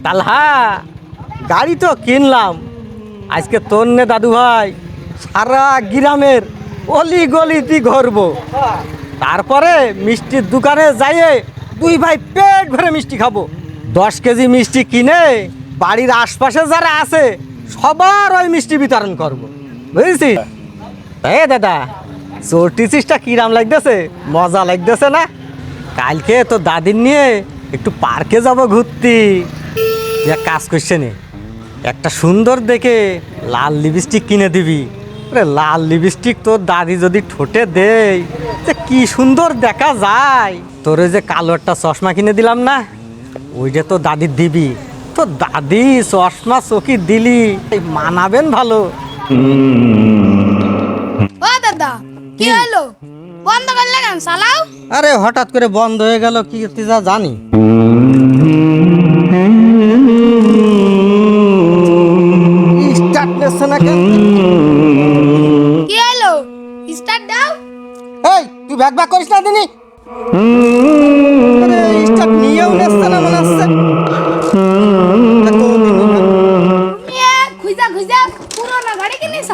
তালহা গাড়ি তো কিনলাম আজকে তোর নে দাদু ভাই সারা গ্রামের অলি গলিতে ঘুরবো, তারপরে মিষ্টির দোকানে যাইয়ে দুই ভাই পেট ভরে মিষ্টি খাবো। 10 কেজি মিষ্টি কিনে বাড়ির আশপাশে যারা আছে সবার ওই মিষ্টি বিতরণ করবো, বুঝেছিস? এ দাদা, চর্টিসিসটা কিরাম লাগতেছে? মজা লাগতেছে না? কালকে তো দাদির নিয়ে একটু পার্কে যাব ঘুরতে। যে কাজ করছে নে, একটা সুন্দর দেখে লাল লিপস্টিক কিনে দিবি। লাল লিপস্টিক তোর দাদি যদি ঠোঁটে দেয় যে কি সুন্দর দেখা যায়। তোর ওই যে কালো একটা চশমা কিনে দিলাম না, ওইটা তো দাদির দিবি। তো দাদি চশমা চকি দিলি মানাবেন ভালো। ও দাদা, কি হলো? বন্ধ করলে কেন? চালাও। আরে হঠাৎ করে বন্ধ হয়ে গেল, কি তুই যা জানি। স্টার্ট নিচ্ছে না কেন? কি হলো? স্টার্ট দাও। এই তুই ব্যাক ব্যাক করিস না দিনি। আরে স্টার্ট নিয়েও নিচ্ছে না মনে হচ্ছে। খুঁজা খুঁজা পুরোনো গাড়ি কিনেছ?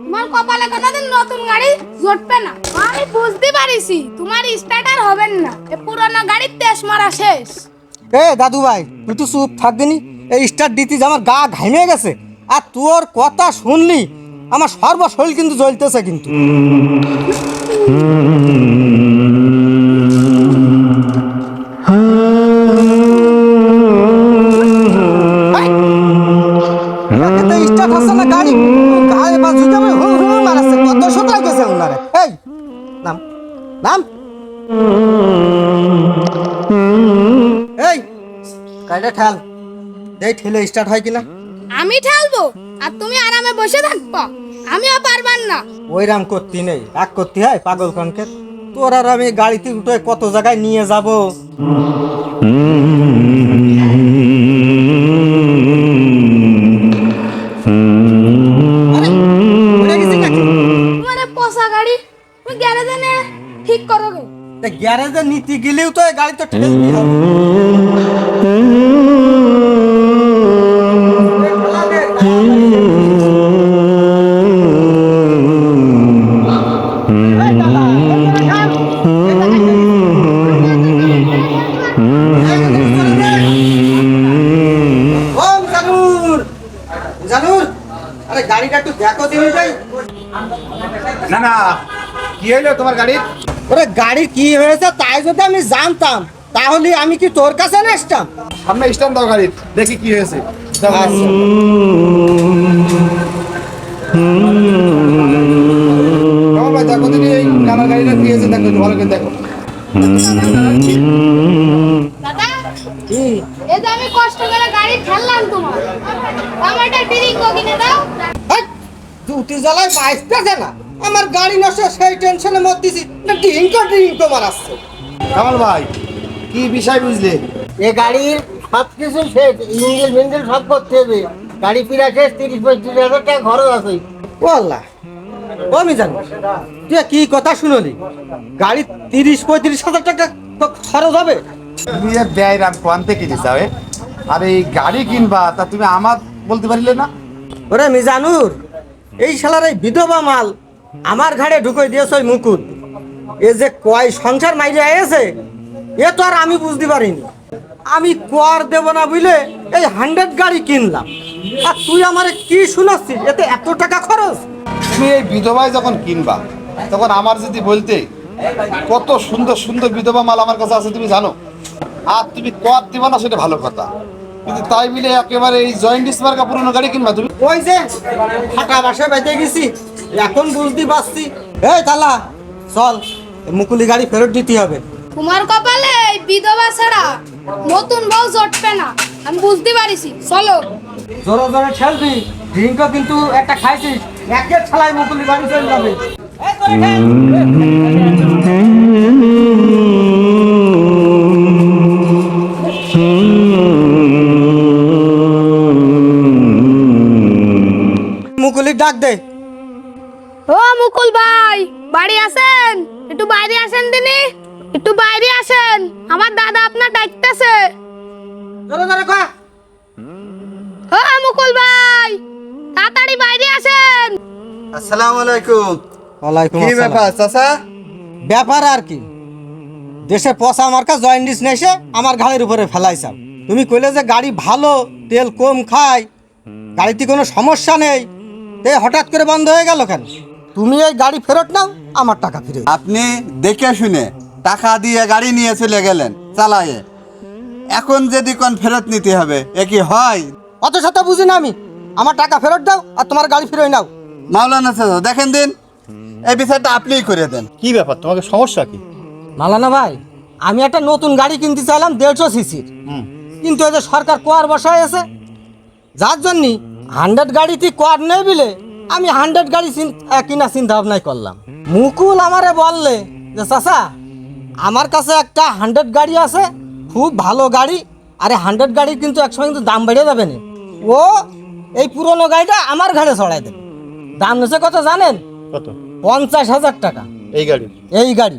তোমার কপালে কোনোদিন নতুন গাড়ি জুটবে না। আমি বুঝতে পারিছি তোমার স্টার্টার হবে না, এ পুরোনো গাড়ির তেজ মারা শেষ। এ দাদু ভাই, তুই তো চুপ থাক দিনি। এই স্টার্ট দিতে আমার গা ঘামে গেছে, আর তোর কথা শুনলি আমার সর্বশরীর কিন্তু জ্বলতেছে কিন্তু। স্টার্ট হচ্ছে না গাড়ি, গায়ে বা ঝুঁকে মারাচ্ছে। কত সতরা গেছে ওনারে। এই নাম নাম, এই গাড়িটা ঠেল, এই ঠেলে স্টার্ট হয় কিনা। আমি ঠেলবো আর তুমি আরামে বসে থাকবা? আমিও পারবার না। ওই রাম করতে নেই, রাগ করতে হয় পাগল কনকে। তোর আর আমি গাড়িতে উঠে কত জায়গায় নিয়ে যাব। তোমার পোষা গাড়ি তুমি গ্যারেজে নে ঠিক করো গে। গ্যারেজে নিতে গেলেও তো এই গাড়ি তো ঠেলতে হবে। আরে গাড়িটা একটু দেখো দিবি যাই। না না, কি হইলো তোমার গাড়ির? ওরে গাড়ি কি হয়েছে তাই যদি আমি জানতাম তাহলে আমি কি তোর কাছে না আসতাম? সামনে স্ট্যান্ড দাও গাড়ির, দেখি কি হয়েছে। ভাই দেখো দিদি, এই আমার গাড়িটা কি হয়েছে দেখো, ভালো করে দেখো। দাদা, এই যে আমি কষ্ট করে গাড়ি ঠেললাম তোমার, আমার একটা ড্রিঙ্ক কিনে দাও। দুটি জ্বালায় বাইশটা না, আমার গাড়ি নষ্ট সেই টেনশনে মত দিছি না। ডিঙ্কো মারাচ্ছে। কামাল ভাই, কি বিষয় বুঝলে? এ গাড়ির সব কিছু শেষ, ইঞ্জিন মিঞ্জিন সব করতে হবে। গাড়ি পিরা শেষ, 30-35 হাজার টাকা খরচ আছে। ও আল্লাহ, ও আমি জানি তুই কি কথা শুনলি? গাড়ি 30-35 হাজার টাকা খরচ হবে? তুমি যে ব্যয় রাম কোয়ান্তে কিনে যাবে, আর এই গাড়ি কিনবা তা তুমি আমার বলতে পারলে না? ওরে মিজানুর, এই শালার এই বিধবা মাল আমার ঘাড়ে ঢুকে দিয়েছ ওই মুকুট। এ যে কয় সংসার মাইরে আয়েছে এ তো আর আমি বুঝতে পারিনি। আমি কর দেব না বুঝলে এই 100 গাড়ি কিনলাম, আর তুই আমারে কি শোনাচ্ছিস? এতে এত টাকা খরচ? তুমি এই বিধবায় যখন কিনবা তখন আমার যদি বলতে কত সুন্দর সুন্দর বিধবা মাল আমার কাছে আছে তুমি জানো, আর তুমি কর দিবা না সেটা ভালো কথা, কিন্তু তাই মিলে একেবারে এই জয়েন্ট স্মার্কা পুরনো গাড়ি কিনবা তুমি। ওই যে ফাটা বাসে বেঁচে গেছি, এখন বুঝতে পারছি। এই তালা চল, মুকুলি গাড়ি ফেরত দিতে হবে। তোমার কপালে এই বিধবা ছাড়া নতুন বউ জটবে না, আমি বুঝতে পারিছি। চলো। জোরে জোরে ঠেলবি, ড্রিঙ্কও কিন্তু একটা খাইছিস, একের ছালাই মুকুলি গাড়ি চলে যাবে। মুকুলি ডাক দে। ও মুকুল ভাই, বাড়ি আছেন? একটু বাইরে আসেন দিনি, একটু বাইরে আসেন, আমার দাদা আপনার ডাকতেছে। জোরে জোরে কয়। ও মুকুল ভাই, তাড়াতাড়ি বাইরে আসেন। আসসালামু আলাইকুম। ওয়ালাইকুম কি আসসালাম। ব্যাপার চাচা? ব্যাপার আর কি, দেশে পচা মার্কা জয়েন্টিস নেছে আমার ঘাড়ের উপরে ফেলাইছাম। তুমি কইলে যে গাড়ি ভালো, তেল কম খায়, গাড়িতে কোনো সমস্যা নেই, তে হঠাৎ করে বন্ধ হয়ে গেল কেন? তুমি এই গাড়ি ফেরত নাও, আমার টাকা ফিরে। আপনি দেখে শুনে টাকা দিয়ে গাড়ি নিয়ে চলে গেলেন চালায়ে, এখন যদি কোন ফেরত নিতে হবে এ কি হয়? অত শত বুঝি না আমি, আমার টাকা ফেরত দাও আর তোমার গাড়ি ফিরে নাও। মাওলানা চাচা দেখেন দিন, এই বিষয়টা আপনিই করে দেন। কি ব্যাপার, তোমাকে সমস্যা কি? মালানা ভাই, আমি একটা নতুন গাড়ি কিনতে চাইলাম 150 সিসির, কিন্তু এই যে সরকার কোয়ার বসায় আছে, যার জন্য 100 গাড়িতে কোয়ার নেই বলে আমি 100 গাড়ি কিনা চিন্তা ভাবনাই করলাম। মুকুল আমারে বললে যে চাচা আমার কাছে একটা 100 গাড়ি আছে, খুব ভালো গাড়ি, আরে 100 গাড়ি কিন্তু একসময় কিন্তু দাম বেড়ে যাবে না। ও এই পুরনো গাড়িটা আমার ঘাড়ে চড়াই দেবে। দাম নিচ্ছে কত জানেন? কত? 50,000 টাকা এই গাড়ি? এই গাড়ি।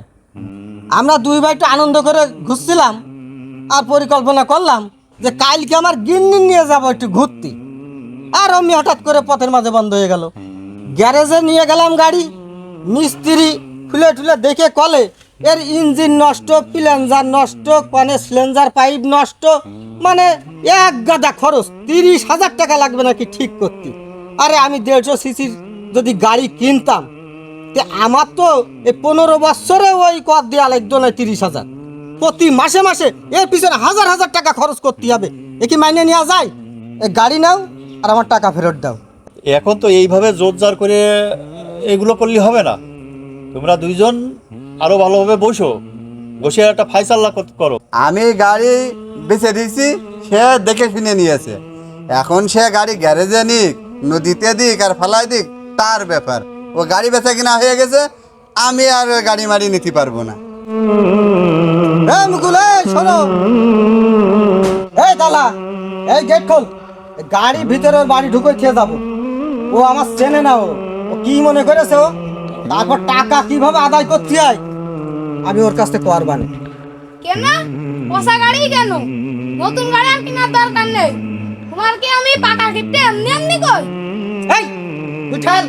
আমরা দুই ভাই একটু আনন্দ করে ঘুরছিলাম আর পরিকল্পনা করলাম যে কালকে আমার গিন্নি নিয়ে যাব একটু ঘুরতে, আর আমি হঠাৎ করে পথের মাঝে বন্ধ হয়ে গেল। গ্যারেজে নিয়ে গেলাম গাড়ি, মিস্ত্রি খুলে টুলে দেখে কলে এর ইঞ্জিন নষ্ট, প্লেঞ্জার নষ্ট, মানে সিলেঞ্জার পাইপ নষ্ট, মানে এক গাদা খরচ, 30,000 টাকা লাগবে নাকি ঠিক করতে। আরে আমি 150 সিসির যদি গাড়ি কিনতাম, তে আমার তো এই 15 বছরে ওই কর দেওয়া লাগতো না 30,000, প্রতি মাসে মাসে এর পিছনে হাজার হাজার টাকা খরচ করতে হবে। এ কি মাইনে নেওয়া যায়? এই গাড়ি নাও আর আমার টাকা ফেরত দাও। এখন তো এইভাবে জোরজার করে এগুলো করলে হবে না। তোমরা দুইজন আরো ভালোভাবে বসে একটা ফাইসাল্লা করো। আমি গাড়ি বেচে দিয়েছি, সে দেখে শুনে নিয়েছে, এখন সে গাড়ি গ্যারেজে নিক, নদীতে দিক আর ফেলাই দিক তার ব্যাপার। ও গাড়ি বেচা কিনা হয়ে গেছে, আমি আর গাড়ি মারি নিতে পারবো না। এই মুকুল, এই শোনো, এই দালা, এই গেট খোল, এই গাড়ি ভিতরে ওর বাড়ি ঢুকে খেয়ে যাবো। ও আমার চেনে না, ও কি মনে করেছে ও, তারপর টাকা কিভাবে আদায় করতে হয় আমি ওর কাছ থেকে পারবা না। কেন পচা গাড়ি কেন? নতুন গাড়ি আর কেনার দরকার নেই। তোমার কি আমি পাকা কিনতে এমনি এমনি কই? এই উঠাল,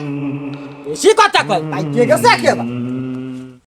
বেশি কথা কয়, পাইকে গেছে একেবারে।